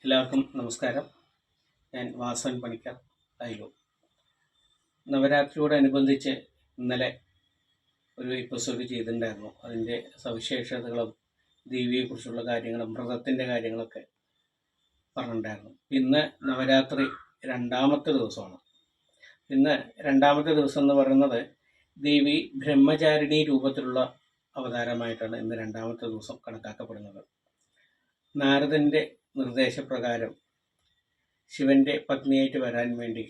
എല്ലാവർക്കും നമസ്കാരം. ഞാൻ വാസവൻ പണിക്കർ അയ്യോ. നവരാത്രിയോടനുബന്ധിച്ച് ഇന്നലെ ഒരു എപ്പിസോഡ് ചെയ്തിട്ടുണ്ടായിരുന്നു. അതിൻ്റെ സവിശേഷതകളും ദേവിയെക്കുറിച്ചുള്ള കാര്യങ്ങളും വ്രതത്തിൻ്റെ കാര്യങ്ങളൊക്കെ പറഞ്ഞിട്ടുണ്ടായിരുന്നു. ഇന്ന് നവരാത്രി രണ്ടാമത്തെ ദിവസമാണ്. ഇന്ന് രണ്ടാമത്തെ ദിവസം എന്ന് പറയുന്നത് ദേവി ബ്രഹ്മചാരിണി രൂപത്തിലുള്ള അവതാരമായിട്ടാണ് ഇന്ന് രണ്ടാമത്തെ ദിവസം കണക്കാക്കപ്പെടുന്നത്. നാരദൻ്റെ നിർദ്ദേശപ്രകാരം ശിവൻ്റെ പത്നിയായിട്ട് വരാൻ വേണ്ടി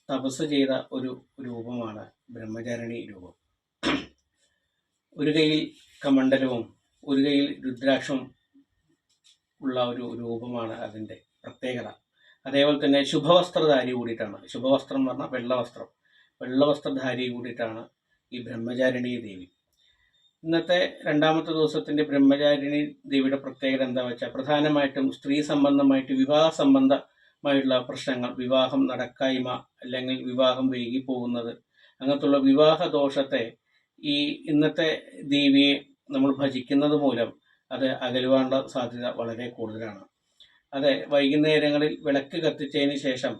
തപസ് ചെയ്ത ഒരു രൂപമാണ് ബ്രഹ്മചാരിണി രൂപം. ഒരു കയ്യിൽ കമണ്ഡലവും ഒരു കയ്യിൽ രുദ്രാക്ഷവും ഉള്ള ഒരു രൂപമാണ് അതിൻ്റെ പ്രത്യേകത. അതേപോലെ തന്നെ ശുഭവസ്ത്രധാരി കൂടിയിട്ടാണ്. ശുഭവസ്ത്രം എന്ന് പറഞ്ഞാൽ വെള്ളവസ്ത്രധാരി കൂടിയിട്ടാണ് ഈ ബ്രഹ്മചാരിണി ദേവി. ഇന്നത്തെ രണ്ടാമത്തെ ദിവസത്തിൻ്റെ ബ്രഹ്മചാരിണി ദേവിയുടെ പ്രത്യേകത എന്താ വെച്ചാൽ പ്രധാനമായിട്ടും സ്ത്രീ സംബന്ധമായിട്ട് വിവാഹ സംബന്ധമായിട്ടുള്ള പ്രശ്നങ്ങൾ, വിവാഹം നടക്കായ്മ അല്ലെങ്കിൽ വിവാഹം വൈകിപ്പോകുന്നത്, അങ്ങനത്തുള്ള വിവാഹ ദോഷത്തെ ഈ ഇന്നത്തെ ദേവിയെ നമ്മൾ ഭജിക്കുന്നത് മൂലം അത് അകലുവാനുള്ള സാധ്യത വളരെ കൂടുതലാണ്. അത് വൈകുന്നേരങ്ങളിൽ വിളക്ക് കത്തിച്ചതിന് ശേഷം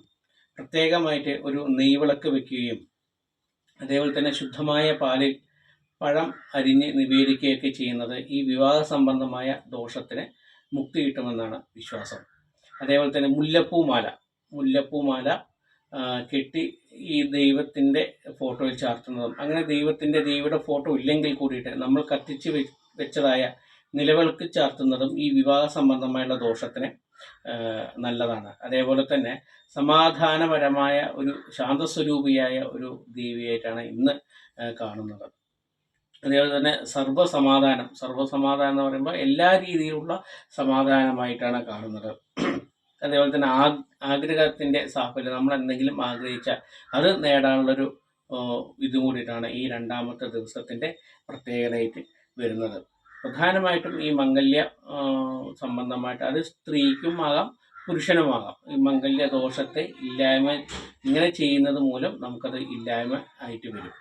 പ്രത്യേകമായിട്ട് ഒരു നെയ്വിളക്ക് വെക്കുകയും അതേപോലെ തന്നെ ശുദ്ധമായ പാലിൽ പഴം അരിഞ്ഞ് നിവേദിക്കുകയൊക്കെ ചെയ്യുന്നത് ഈ വിവാഹ സംബന്ധമായ ദോഷത്തിന് മുക്തി കിട്ടുമെന്നാണ് വിശ്വാസം. അതേപോലെ തന്നെ മുല്ലപ്പൂമാല കെട്ടി ഈ ദൈവത്തിൻ്റെ ഫോട്ടോയിൽ ചാർത്തുന്നതും, അങ്ങനെ ദേവിയുടെ ഫോട്ടോ ഇല്ലെങ്കിൽ കൂടിയിട്ട് നമ്മൾ കത്തിച്ച് വെച്ചതായ നിലവിളക്ക് ചാർത്തുന്നതും ഈ വിവാഹ സംബന്ധമായുള്ള ദോഷത്തിന് നല്ലതാണ്. അതേപോലെ തന്നെ സമാധാനപരമായ ഒരു ശാന്തസ്വരൂപിയായ ഒരു ദേവിയായിട്ടാണ് ഇന്ന് കാണുന്നത്. അതേപോലെ തന്നെ സർവ്വസമാധാനം എന്ന് പറയുമ്പോൾ എല്ലാ രീതിയിലുള്ള സമാധാനമായിട്ടാണ് കാണുന്നത്. അതേപോലെ തന്നെ ആഗ്രഹത്തിൻ്റെ സാഫല്യം, നമ്മൾ എന്തെങ്കിലും ആഗ്രഹിച്ചാൽ അത് നേടാനുള്ളൊരു ഇതും കൂടിയിട്ടാണ് ഈ രണ്ടാമത്തെ ദിവസത്തിൻ്റെ പ്രത്യേകതയായിട്ട് വരുന്നത്. പ്രധാനമായിട്ടും ഈ മംഗല്യ സംബന്ധമായിട്ട് അത് സ്ത്രീക്കും ആകാം പുരുഷനുമാകാം. ഈ മംഗല്യ ദോഷത്തെ ഇല്ലായ്മ ഇങ്ങനെ ചെയ്യുന്നത് മൂലം നമുക്കത് ഇല്ലായ്മ ആയിട്ട് വരും.